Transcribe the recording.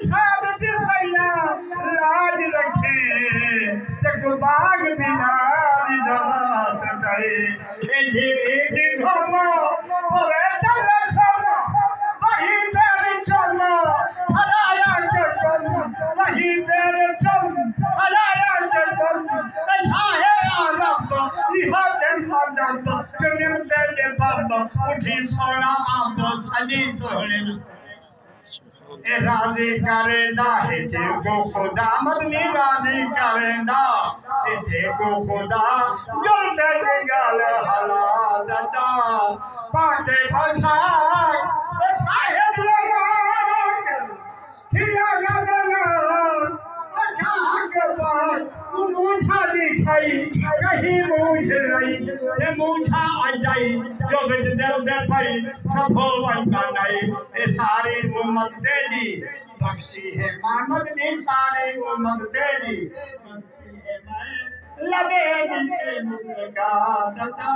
साबित सैया लाज रखे गुलबाग बिनारी नवाज दे जी धर्म होवे तल सम वही तेरे चम हराया के चम वही तेरे चम हराया के चम ऐसा है आरब इहा दिन मदद चुनिम तेरे बब उठी सोना आप सनी सोने ए राजी करेंदा है देखो खुदा मदनी राजी करेंदा ए देखो खुदा जलते गल हला दता पाके बसा ए साहिब लगा थिया लगना अच्छा के बाद मूछा दिखाई कहीं मूछ रही ये मूछा आ जाई जो बिच दिल दे पई सब हो वंगा नहीं ये सारी उम्मत तेरी बख्शी है मोहम्मद ने सारी उम्मत तेरी लबे नीचे मुर्गा दता